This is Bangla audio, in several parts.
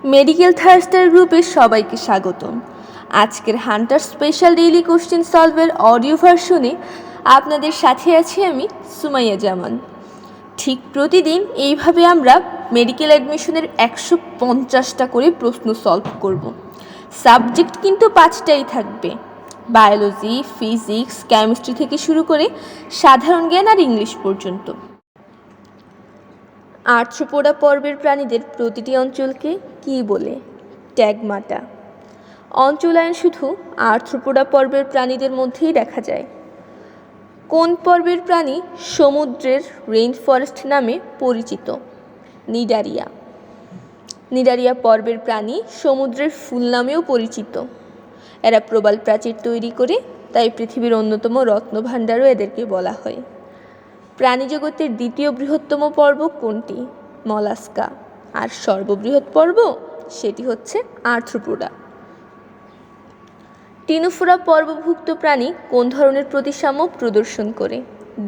মেডিকেল থার্স্টার গ্রুপের সবাইকে স্বাগতম। আজকের হান্টার স্পেশাল ডেইলি কোশ্চেন সলভের অডিও ভার্সনে আপনাদের সাথে আছি আমি সুমাইয়া জামান। ঠিক প্রতিদিন এইভাবে আমরা মেডিকেল অ্যাডমিশনের 150টা করে প্রশ্ন সলভ করব। সাবজেক্ট কিন্তু 5টাই থাকবে, বায়োলজি, ফিজিক্স, কেমিস্ট্রি থেকে শুরু করে সাধারণ জ্ঞান আর ইংলিশ পর্যন্ত। আর্থ্রোপোডা পর্বের প্রাণীদের প্রতিটি অঞ্চলকে কী বলে? ট্যাগমাটা। অঞ্চলায়ন শুধু আর্থ্রোপোডা পর্বের প্রাণীদের মধ্যেই দেখা যায়। কোন পর্বের প্রাণী সমুদ্রের রেইন ফরেস্ট নামে পরিচিত? নিডারিয়া। নিডারিয়া পর্বের প্রাণী সমুদ্রের ফুল নামেও পরিচিত। এরা প্রবাল প্রাচীর তৈরি করে, তাই পৃথিবীর অন্যতম রত্নভাণ্ডারও এদেরকে বলা হয়। প্রাণীজগতের দ্বিতীয় বৃহত্তম পর্ব কোনটি? মলাস্কা। আর সর্ববৃহৎ পর্ব সেটি হচ্ছে আর্থ্রোপোডা। টিনোফোরা পর্বভুক্ত প্রাণী কোন ধরনের প্রতিসাম্য প্রদর্শন করে?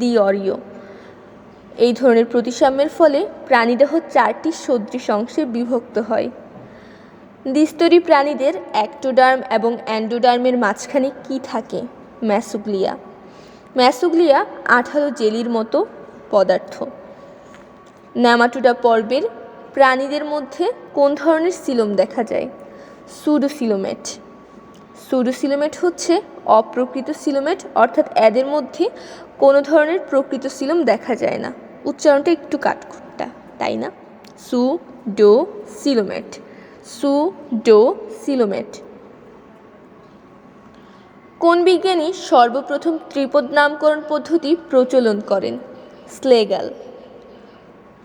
দ্বিঅরীয়। এই ধরনের প্রতিসাম্যের ফলে প্রাণীদেহ 4টি সদৃশ অংশে বিভক্ত হয়। দ্বিস্তরী প্রাণীদের অ্যাক্টোডার্ম এবং অ্যান্ডোডার্মের মাঝখানে কি থাকে? ম্যাসোগ্লিয়া। ম্যাসোগ্লিয়া আঠালো জেলির মতো পদার্থ। নেমাটোডা পর্বের প্রাণীদের মধ্যে কোন ধরনের সিলোম দেখা যায়? সুডোসিলোমেট। সুডোসিলোমেট হচ্ছে অপ্রকৃত সিলোমেট, অর্থাৎ এদের মধ্যে কোনো ধরনের প্রকৃত সিলোম দেখা যায় না। উচ্চারণটা একটু কাঠখোট্টা, তাই না? সুডোসিলোমেট। সুডোসিলোমেট। কোন বিজ্ঞানী সর্বপ্রথম ত্রিপদ নামকরণ পদ্ধতি প্রচলন করেন? স্লেগাল।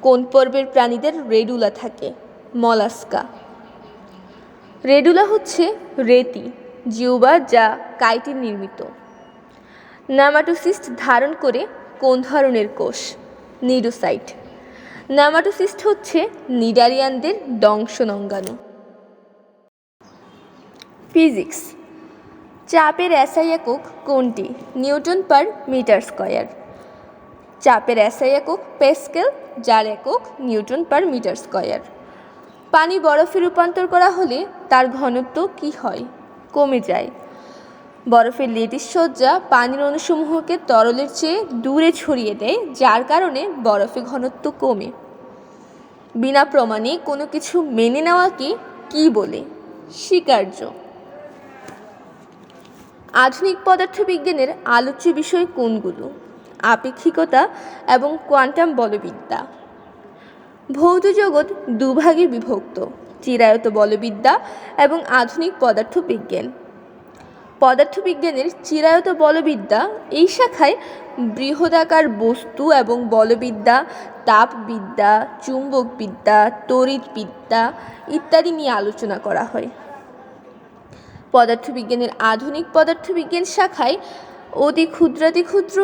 কোন পর্বের প্রাণীদের রেডুলা থাকে? মলাস্কা। রেডুলা হচ্ছে রেতি জিহ্বা যা কাইটিন নির্মিত। নেমাটোসিস্ট ধারণ করে কোন ধরনের কোষ? নিডোসাইট। নেমাটোসিস্ট হচ্ছে নিডারিয়ানদের দংশনঙ্গাণু। ফিজিক্স। চাপের এসআই একক কোনটি? Newton per metre square. চাপের এসআই একক প্যাসকেল, যার একক নিউটন পার মিটার স্কয়ার। পানি বরফে রূপান্তর করা হলে তার ঘনত্ব কি হয়? কমে যায়। বরফের লেটিস সজ্জা পানির অণুসমূহকে তরলের চেয়ে দূরে ছড়িয়ে দেয়, যার কারণে বরফে ঘনত্ব কমে। বিনা প্রমাণে কোনো কিছু মেনে নেওয়াকে কি বলে? স্বীকার্য। আধুনিক পদার্থবিজ্ঞানের আলোচ্য বিষয় কোনগুলো? আপেক্ষিকতা এবং কোয়ান্টাম বলবিদ্যা। ভৌত জগৎ দুভাগে বিভক্ত, চিরায়ত বলবিদ্যা এবং আধুনিক পদার্থবিজ্ঞান। পদার্থবিজ্ঞানের চিরায়ত বলবিদ্যা এই শাখায় বৃহদাকার বস্তু এবং বলবিদ্যা, তাপবিদ্যা, চুম্বকবিদ্যা, তড়িৎবিদ্যা ইত্যাদি নিয়ে আলোচনা করা হয়। পদার্থবিজ্ঞানের আধুনিক পদার্থবিজ্ঞান শাখায় অতি ক্ষুদ্রাতিক্ষুদ্র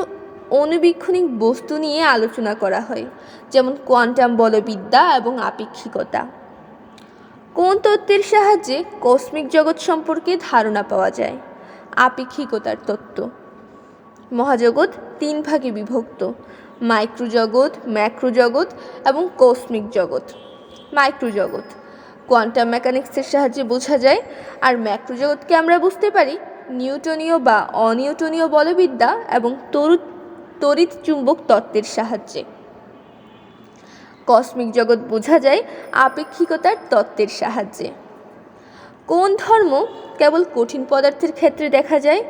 অণুবীক্ষণিক বস্তু নিয়ে আলোচনা করা হয়, যেমন কোয়ান্টাম বলবিদ্যা এবং আপেক্ষিকতা। কোন তত্ত্বের সাহায্যে কসমিক জগৎ সম্পর্কে ধারণা পাওয়া যায়? আপেক্ষিকতার তত্ত্ব। মহাজগৎ 3 ভাগে বিভক্ত, মাইক্রোজগৎ, ম্যাক্রোজগৎ এবং কসমিক জগৎ। মাইক্রোজগৎ কোয়ান্টাম মেকানিক্সের সাহায্যে বোঝা যায়, আর ম্যাক্রোজগৎকে আমরা বুঝতে পারি নিউটনীয় বা অনিউটনীয় বলবিদ্যা এবং তড়িৎ চুম্বক তত্ত্বের সাহায্যে। কসমিক জগৎ বোঝা যায় আপেক্ষিকতার তত্ত্বের সাহায্যে। কোন ধর্ম কেবল কঠিন পদার্থের ক্ষেত্রে দেখা যায়?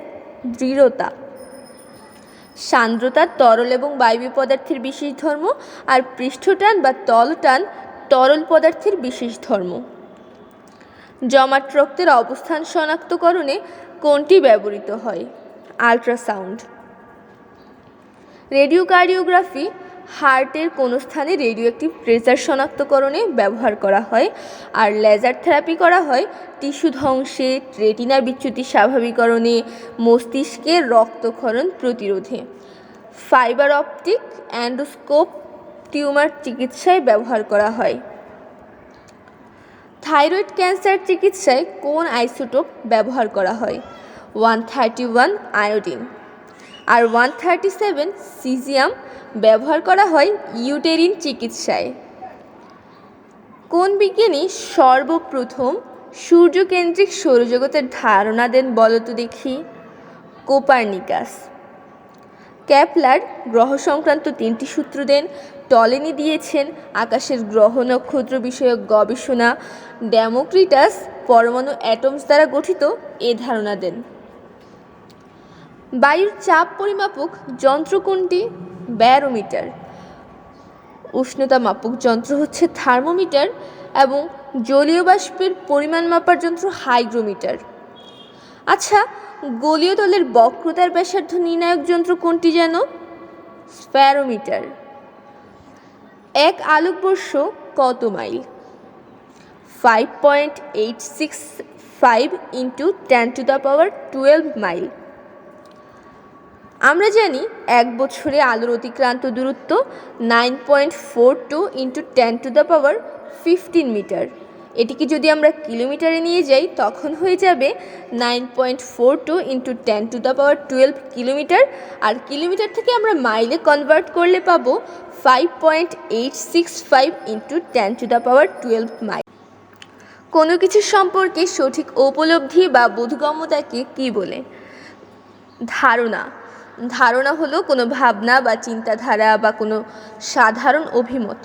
দৃঢ়তা। সান্দ্রতা তরল এবং বায়বীয় পদার্থের বিশেষ ধর্ম, আর পৃষ্ঠটান বা তলটান তরল পদার্থের বিশেষ ধর্ম। জমাট রক্তের অবস্থান শনাক্তকরণে কোনটি ব্যবহৃত হয়? আল্ট্রাসাউন্ড। রেডিওকার্ডিওগ্রাফি হার্টের কোন স্থানে রেডিওঅ্যাক্টিভ প্রেসার শনাক্তকরণে ব্যবহার করা হয়, আর লেজার থেরাপি করা হয় টিস্যু ধ্বংসে, রেটিনা বিচ্যুতি স্বাভাবিকরণে, মস্তিষ্কের রক্তক্ষরণ প্রতিরোধে। ফাইবার অপটিক অ্যান্ডোস্কোপ টিউমার চিকিৎসায় ব্যবহার করা হয়। থাইরয়েড ক্যান্সার চিকিৎসায় কোন আইসোটোপ ব্যবহার করা হয়? 131 আয়োডিন। আর 137 সিজিয়াম ব্যবহার করা হয় ইউটেরিন চিকিৎসায়। কোন বিজ্ঞানী সর্বপ্রথম সূর্যকেন্দ্রিক সৌরজগতের ধারণা দেন বলো তো দেখি? কোপার্নিকাস। কেপলার গ্রহ সংক্রান্ত 3টি সূত্র দেন। টলেনি দিয়েছেন আকাশের গ্রহ নক্ষত্র বিষয়ক গবেষণা। ডেমোক্রিটাস পরমাণু অ্যাটমস দ্বারা গঠিত এ ধারণা দেন। বায়ুর চাপ পরিমাপক যন্ত্র কোনটি? ব্যারোমিটার। উষ্ণতা মাপক যন্ত্র হচ্ছে থার্মোমিটার এবং জলীয় বাষ্পের পরিমাণ মাপার যন্ত্র হাইগ্রোমিটার। আচ্ছা, গোলীয় তলের বক্রতার ব্যাসার্ধ নির্ণায়ক যন্ত্র কোনটি যেন? স্প্যারোমিটার। এক আলোকবর্ষ কত মাইল? 5.865 × 10⁻12 মাইল। আমরা জানি এক বছরে আলোর অতিক্রান্ত দূরত্ব 9.42 × 10⁻15 মিটার। এটিকে যদি আমরা কিলোমিটারে নিয়ে যাই তখন হয়ে যাবে 9.42 × 10⁻12 কিলোমিটার। আর কিলোমিটার থেকে আমরা মাইলে কনভার্ট করলে পাবো 5.865 × 10⁻12 মাইল। কোনো কিছু সম্পর্কে সঠিক উপলব্ধি বা বোধগম্যতাকে কী বলে? ধারণা। ধারণা হলো কোনো ভাবনা বা চিন্তাধারা বা কোনো সাধারণ অভিমত।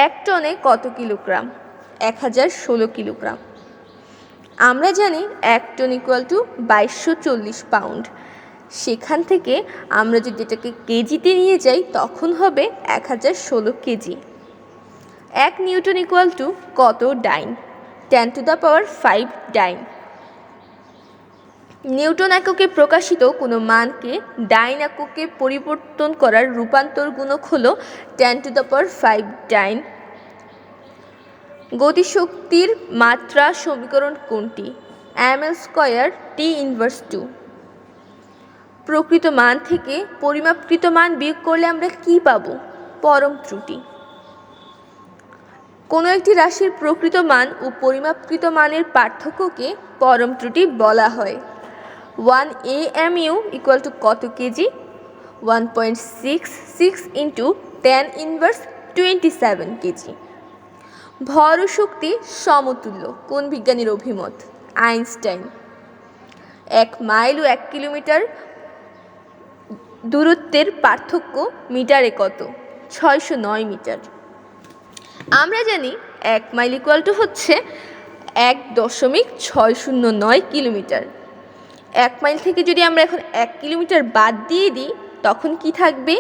1 টনে কত কিলোগ্রাম? 1016 কিলোগ্রাম। আমরা জানি 1 টন = 2240 পাউন্ড। সেখান থেকে আমরা যদি এটাকে কেজিতে নিয়ে যাই তখন হবে 1016 কেজি। 1 নিউটন = কত ডাইন? 10⁵ ডাইন। নিউটন এককে প্রকাশিত কোনো মানকে ডাইন এককে পরিবর্তন করার রূপান্তর গুণক হলো 10⁵ ডাইন। গতিশক্তির মাত্রা সমীকরণ কোনটি? ml² T−2। প্রকৃত মান থেকে পরিমাপকৃত মান বিয়োগ করলে আমরা কি পাবো? পরম ত্রুটি। কোনো একটি রাশির প্রকৃত মান ও পরিমাপকৃত মানের পার্থক্যকে পরম ত্রুটি বলা হয়। 1 AMU = কত কেজি? 1.66 × 10⁻27 কেজি। ভর ও শক্তি সমতুল্য কোন বিজ্ঞানীর অভিমত? আইনস্টাইন। 1 মাইল ও 1 কিলোমিটার দূরত্বের পার্থক্য মিটারে কত? 609 মিটার। আমরা জানি 1 মাইল হচ্ছে 1.609 কিলোমিটার। 1 মাইল থেকে যদি আমরা এখন 1 কিলোমিটার বাদ দিয়ে দিই তখন কি থাকবে?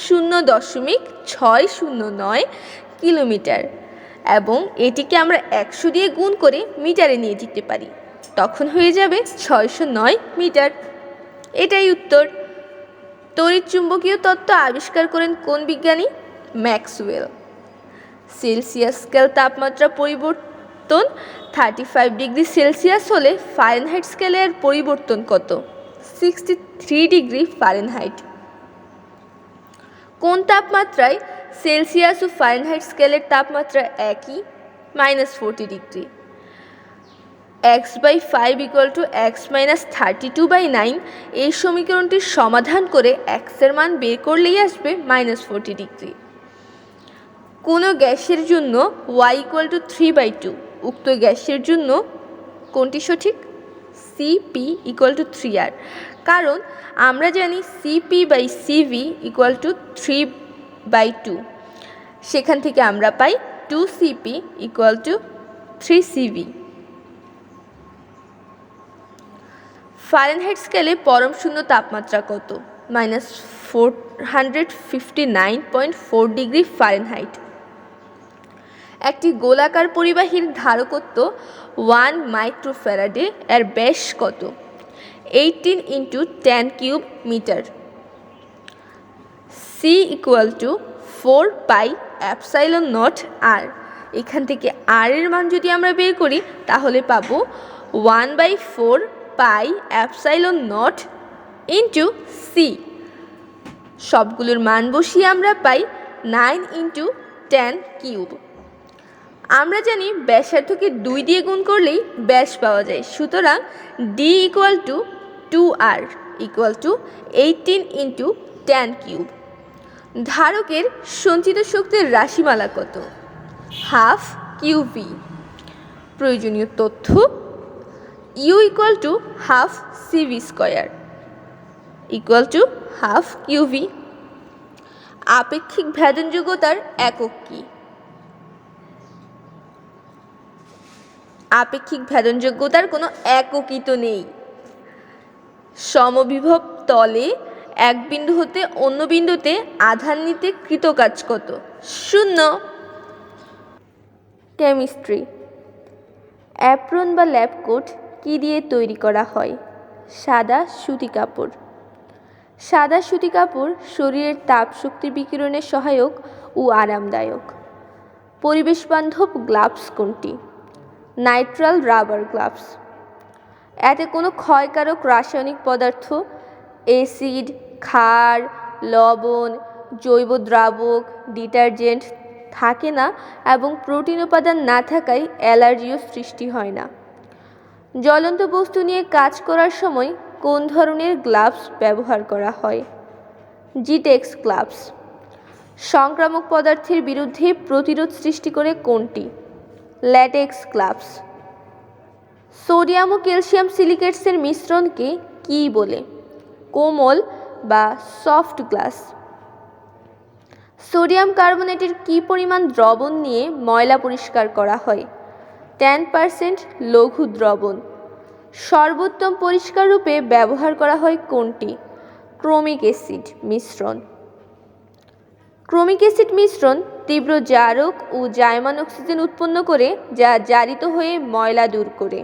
0.609 কিলোমিটার। এবং এটিকে আমরা 100 দিয়ে গুণ করে মিটারে নিয়ে যেতে পারি, তখন হয়ে যাবে 609 মিটার। এটাই উত্তর। তড়িৎচুম্বকীয় তত্ত্ব আবিষ্কার করেন কোন বিজ্ঞানী? ম্যাক্সওয়েল। সেলসিয়াস স্কেল তাপমাত্রা পরিবর্তন 35 ডিগ্রি সেলসিয়াস হলে ফারেনহাইট স্কেলে এর পরিবর্তন কত? 63 ডিগ্রি ফারেনহাইট। কোন তাপমাত্রায় সেলসিয়াস ও ফারেনহাইট স্কেলের তাপমাত্রা একই? -40 ডিগ্রি। x/5 = x - 32/9। এই সমীকরণটির সমাধান করে x এর মান বের করলেই আসবে -40 ডিগ্রি। কোনো গ্যাসের জন্য y = 3/2। উক্ত গ্যাসের জন্য কোনটি সঠিক? Cp = 3R। কারণ আমরা জানি Cp/Cv = 3/2। সেখান থেকে আমরা পাই 2Cp = 3Cv। ফারেনহাইট স্কেলে পরম শূন্য তাপমাত্রা কত? -459.4 ডিগ্রি ফারেনহাইট। একটি গোলাকার পরিবাহীর ধারকত্ব 1 মাইক্রোফ্যারাডে। এর ব্যাস কত? 18 × 10³ মিটার। C = 4πε0r। এখান থেকে r এর মান যদি আমরা বের করি তাহলে পাবো 1/4πε0 × C। সবগুলোর মান বসিয়ে আমরা পাই 9 × 10³ আমরা জানি ব্যাসার্ধকে 2 দিয়ে গুণ করলেই ব্যাস পাওয়া যায়। সুতরাং D = 2R = 18 × 10³ ধারকের সঞ্চিত শক্তির রাশিমালা কত? 1/2 কিউভি। প্রয়োজনীয় তথ্য: U equal to half CV square equal to half QV. আপেক্ষিক ভেদনযোগ্যতার একক কি? আপেক্ষিক ভেদনযোগ্যতার কোনো এককই তো নেই। সমবিভব তলে এক বিন্দু হতে অন্য বিন্দুতে আধান নিতে কৃত কাজ কত? 0। কেমিস্ট্রি। অ্যাপ্রন বা ল্যাব কোট কি দিয়ে তৈরি করা হয়? সাদা সুতি কাপড়। সাদা সুতি কাপড় শরীরের তাপ শক্তি বিকিরণে সহায়ক ও আরামদায়ক। পরিবেশ বান্ধব গ্লাভস কোনটি? নাইট্রাল রাবার গ্লাভস। এতে কোনো ক্ষয়কারক রাসায়নিক পদার্থ, অ্যাসিড, ক্ষার, লবণ, জৈব দ্রাবক, ডিটারজেন্ট থাকে না এবং প্রোটিন উপাদান না থাকায় অ্যালার্জিও সৃষ্টি হয় না। জ্বলন্ত বস্তু নিয়ে কাজ করার সময় কোন ধরনের গ্লাভস ব্যবহার করা হয়? জিটেক্স গ্লাভস। সংক্রামক পদার্থের বিরুদ্ধে প্রতিরোধ সৃষ্টি করে কোনটি? Latex gloves. সোডিয়াম ও ক্যালসিয়াম সিলিকেটসের মিশ্রণকে কী বলে? কোমল বা সফট গ্লাস। সোডিয়াম কার্বনেটের কী পরিমাণ দ্রবণ নিয়ে ময়লা পরিষ্কার করা হয়? 10% লঘু দ্রবণ। সর্বোত্তম পরিষ্কার রূপে ব্যবহার করা হয় কোনটি? ক্রোমিক অ্যাসিড মিশ্রণ। ক্রোমিক অ্যাসিড মিশ্রণ তীব্র জারক ও জায়মান অক্সিজেন উৎপন্ন করে, যা জারিত হয়ে ময়লা দূর করে।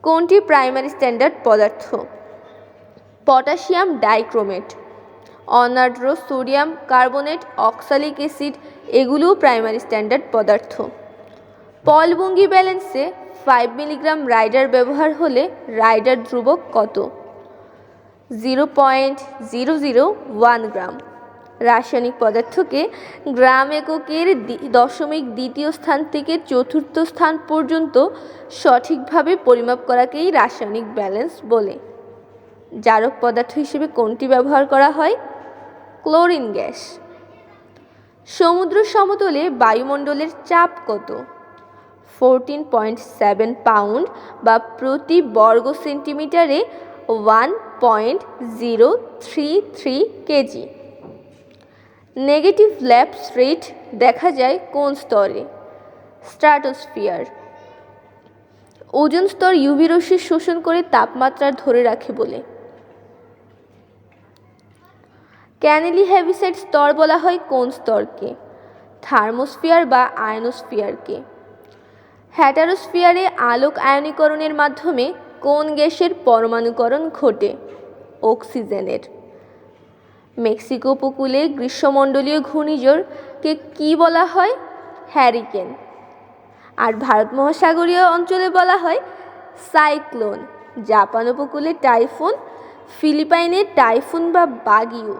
কোনটি প্রাইমারি স্ট্যান্ডার্ড পদার্থ? Potassium dichromate. অনার্দ্র সোডিয়াম কার্বনেট, অক্সালিক অ্যাসিড এগুলোও প্রাইমারি স্ট্যান্ডার্ড পদার্থ। পলভঙ্গি ব্যালেন্সে 5 মিলিগ্রাম রাইডার ব্যবহার হলে রাইডার ধ্রুবক কত? 0.001 গ্রাম। রাসায়নিক পদার্থকে গ্রাম এককের দশমিক দ্বিতীয় স্থান থেকে চতুর্থ স্থান পর্যন্ত সঠিকভাবে পরিমাপ করাকেই রাসায়নিক ব্যালেন্স বলে। জারক পদার্থ হিসেবে কোনটি ব্যবহার করা হয়? Chlorine gas. সমুদ্র সমতলে বায়ুমণ্ডলের চাপ কত? 14.7 পাউন্ড বা প্রতি বর্গ সেন্টিমিটারে 1.033 কেজি। নেগেটিভ ল্যাপস রেট দেখা যায় কোন স্তরে? স্ট্র্যাটোস্ফিয়ার। ওজোন স্তর ইউভি রশ্মি শোষণ করে তাপমাত্রা ধরে রাখে বলে। ক্যানেলি হেভিসাইড স্তর বলা হয় কোন স্তরকে? থার্মোস্ফিয়ার বা আয়নোস্ফিয়ারকে। হ্যাটারোস্ফিয়ারে আলোক আয়নীকরণের মাধ্যমে কোন গ্যাসের পরমাণুকরণ ঘটে? অক্সিজেনের। মেক্সিকো উপকূলে গ্রীষ্মমণ্ডলীয় ঘূর্ণিঝড়কে কি বলা হয়? হ্যারিকেন। আর ভারত মহাসাগরীয় অঞ্চলে বলা হয় সাইক্লোন। জাপান উপকূলে টাইফুন, ফিলিপাইনে টাইফুন বা বাগিও।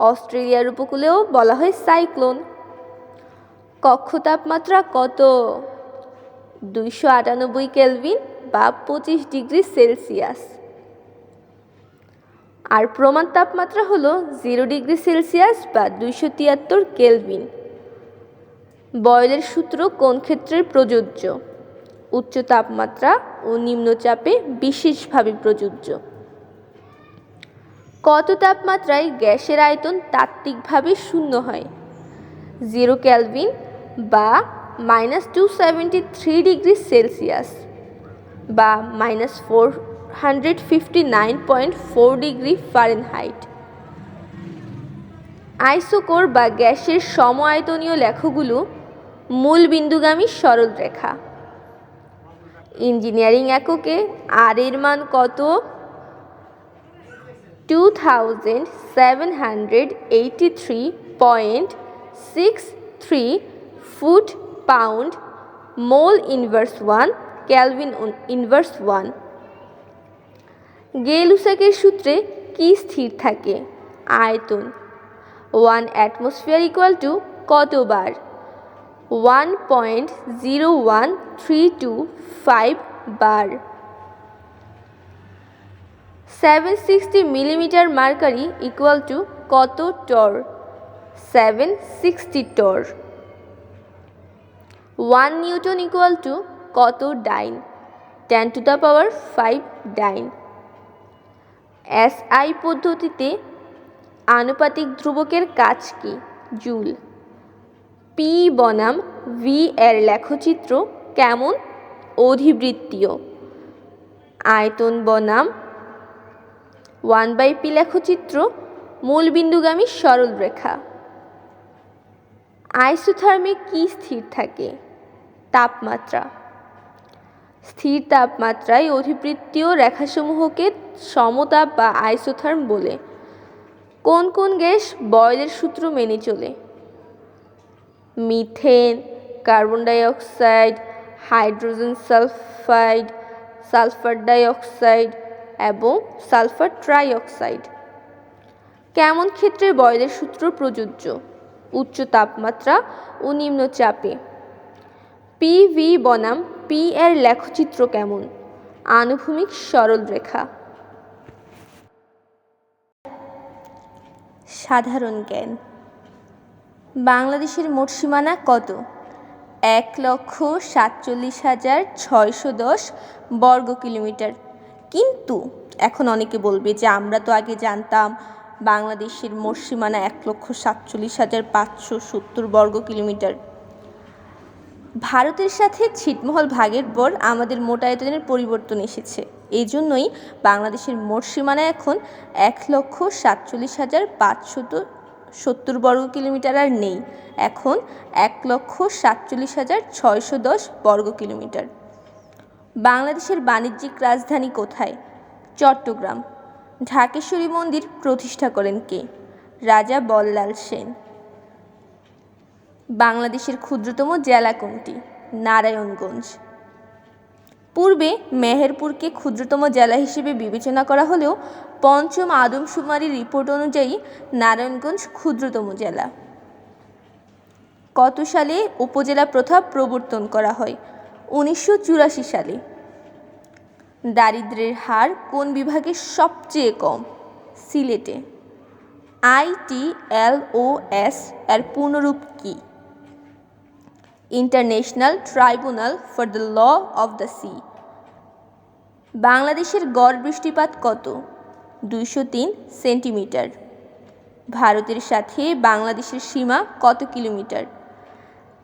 অস্ট্রেলিয়ার উপকূলেও বলা হয় সাইক্লোন। কক্ষ তাপমাত্রা কত? 298 কেলভিন বা 25 ডিগ্রি সেলসিয়াস। আর প্রমাণ তাপমাত্রা হলো 0 ডিগ্রি সেলসিয়াস বা 273 কেলভিন। বয়লের সূত্র কোন ক্ষেত্রে প্রযোজ্য? উচ্চ তাপমাত্রা ও নিম্নচাপে বিশেষভাবে প্রযোজ্য। কত তাপমাত্রায় গ্যাসের আয়তন তাত্ত্বিকভাবে শূন্য হয়? 0 কেলভিন বা -273 ডিগ্রি সেলসিয়াস বা -459.4 ডিগ্রি ফারেনহাইট। আইসোকোর বা গ্যাসের সম আয়তনীয় লেখগুলো মূল বিন্দুগামী সরল রেখা। ইঞ্জিনিয়ারিং এককে আর এর মান কত? 2783.63 foot pound mole inverse 1 kelvin inverse 1। গে-লুসাকের সূত্রে কি স্থির থাকে? আয়তন। 1 অ্যাটমসফিয়ার ইকুয়াল টু কত বার? 1.01325 বার। 760 মিলিমিটার মার্কারি ইকুয়াল টু কত টর? 760 টর। 1 নিউটন ইকুয়াল টু কত ডাইন? 10⁵ ডাইন। SI পদ্ধতিতে আনুপাতিক ধ্রুবকের কাজ কি? জুল। P বনাম V এর লেখচিত্র কেমন? অধিবৃত্তীয়। আয়তন বনাম 1/p লেখচিত্র মূলবিন্দুগামী সরল রেখা। আইসোথার্মে কি স্থির থাকে? তাপমাত্রা। স্থির তাপমাত্রায় অধিবৃত্তীয় রেখাসমূহকে সমতাপ বা আইসোথার্ম বলে। কোন কোন গ্যাস বয়লের সূত্র মেনে চলে? Methane, carbon dioxide, hydrogen sulphide, sulphur dioxide এবং সালফার ট্রাইঅক্সাইড। কেমন ক্ষেত্রে বয়লের সূত্র প্রযোজ্য? উচ্চ তাপমাত্রা ও নিম্ন চাপে। PV বনাম P এর লেখচিত্র কেমন? আনুভূমিক সরল রেখা। সাধারণ জ্ঞান। বাংলাদেশের মোট সীমানা কত? 1,47,610 বর্গ কিলোমিটার। কিন্তু এখন অনেকে বলবে যে আমরা তো আগে জানতাম বাংলাদেশের মোট সীমানা 1,47,570 বর্গ কিলোমিটার। ভারতের সাথে ছিটমহল ভাগের পর আমাদের মোট আয়তনের পরিবর্তন এসেছে। এই জন্যই বাংলাদেশের মোট সীমানা এখন 1,47,570 বর্গ কিলোমিটার আর নেই, এখন 1,47,610 বর্গ কিলোমিটার। বাংলাদেশের বাণিজ্যিক রাজধানী কোথায়? চট্টগ্রাম। ঢাকেশ্বরী মন্দির প্রতিষ্ঠা করেন কে? রাজা বল্লাল সেন। বাংলাদেশের ক্ষুদ্রতম জেলা কোনটি? নারায়ণগঞ্জ। পূর্বে মেহেরপুরকে ক্ষুদ্রতম জেলা হিসেবে বিবেচনা করা হলেও পঞ্চম আদমশুমারি রিপোর্ট অনুযায়ী নারায়ণগঞ্জ ক্ষুদ্রতম জেলা। কত সালে উপজেলা প্রথা প্রবর্তন করা হয়? 1984 সালে। দারিদ্র্যের হার কোন বিভাগে সবচেয়ে কম? সিলেটে। ITLOS এর পূর্ণরূপ কি? International tribunal for the law of the sea. বাংলাদেশের গড় বৃষ্টিপাত কত? 203 সেন্টিমিটার। ভারতের সাথে বাংলাদেশের সীমা কত কিলোমিটার?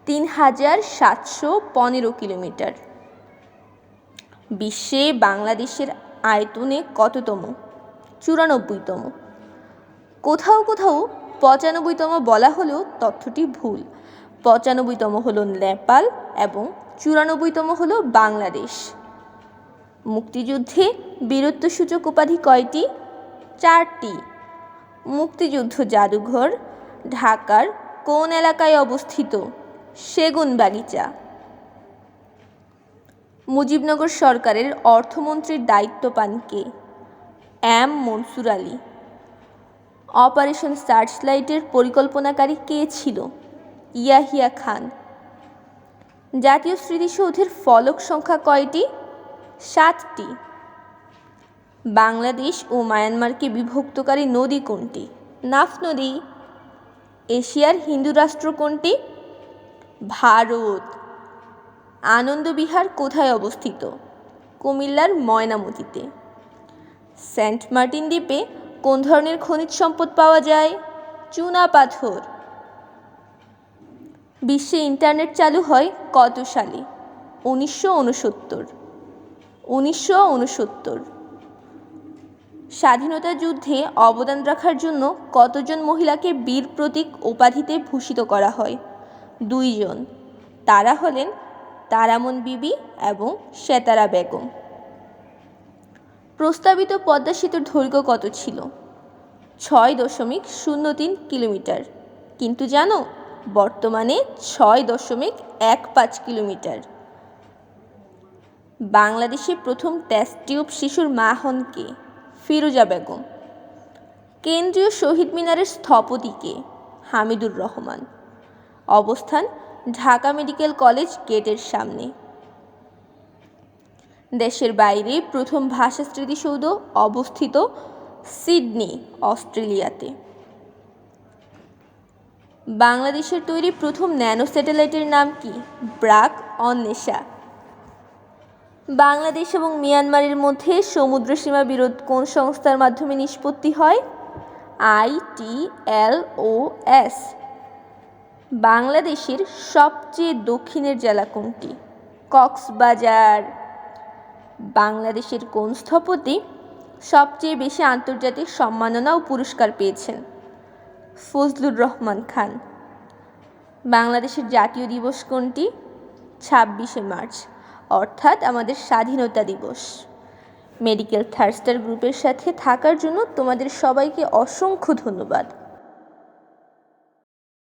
3,715 কিলোমিটার। বিশ্বে বাংলাদেশের আয়তনে কততম? 94তম। কোথাও কোথাও 95তম বলা হলেও তথ্যটি ভুল। 95তম হলো নেপাল এবং 94তম হলো বাংলাদেশ। মুক্তিযুদ্ধে বীরত্বসূচক উপাধি কয়টি? 4টি। মুক্তিযুদ্ধ জাদুঘর ঢাকার কোন এলাকায় অবস্থিত? সেগুনবাগিচা। মুজিবনগর সরকারের অর্থমন্ত্রীর দায়িত্ব পান কে? M মনসুর আলী। অপারেশন সার্চলাইটের পরিকল্পনাকারী কে ছিল? ইয়াহিয়া খান। জাতীয় স্মৃতিসৌধের ফলক সংখ্যা কয়টি? 7টি। বাংলাদেশ ও মায়ানমারকে বিভক্তকারী নদী কোনটি? নাফ নদী। এশিয়ার হিন্দু রাষ্ট্র কোনটি? ভারত। আনন্দবিহার কোথায় অবস্থিত? কুমিল্লার ময়নামতিতে। সেন্ট মার্টিন দ্বীপে কোন ধরনের খনিজ সম্পদ পাওয়া যায়? চুনা পাথর। বিশ্বে ইন্টারনেট চালু হয় কত সালে? 1969। 1969। স্বাধীনতা যুদ্ধে অবদান রাখার জন্য কতজন মহিলাকে বীর প্রতীক উপাধিতে ভূষিত করা হয়? 2 জন। তারা হলেন তারামন বিবি এবং সেতারা বেগম। প্রস্তাবিত পদ্মা সেতুর দৈর্ঘ্য কত ছিল? 6.03 কিলোমিটার। কিন্তু জানো বর্তমানে 6.15 কিলোমিটার। বাংলাদেশে প্রথম টেস্ট টিউব শিশুর মা হন কে? ফিরোজা বেগম। কেন্দ্রীয় শহীদ মিনারের স্থপতি কে? হামিদুর রহমান। অবস্থান ঢাকা মেডিকেল কলেজ গেটের সামনে। দেশের বাইরে প্রথম ভাষা স্মৃতিসৌধ অবস্থিত সিডনি, অস্ট্রেলিয়াতে। বাংলাদেশের তৈরি প্রথম ন্যানো স্যাটেলাইটের নাম কি? ব্রাক অন্বেষা। বাংলাদেশ এবং মিয়ানমারের মধ্যে সমুদ্রসীমা বিরোধ কোন সংস্থার মাধ্যমে নিষ্পত্তি হয়? ITLOS। বাংলাদেশের সবচেয়ে দক্ষিণের জেলা কোনটি? কক্সবাজার। বাংলাদেশের কোন স্থপতি সবচেয়ে বেশি আন্তর্জাতিক সম্মাননা ও পুরস্কার পেয়েছেন? ফজলুর রহমান খান। বাংলাদেশের জাতীয় দিবস কোনটি? 26শে মার্চ, অর্থাৎ আমাদের স্বাধীনতা দিবস। মেডিকেল থার্স্টার গ্রুপের সাথে থাকার জন্য তোমাদের সবাইকে অসংখ্য ধন্যবাদ।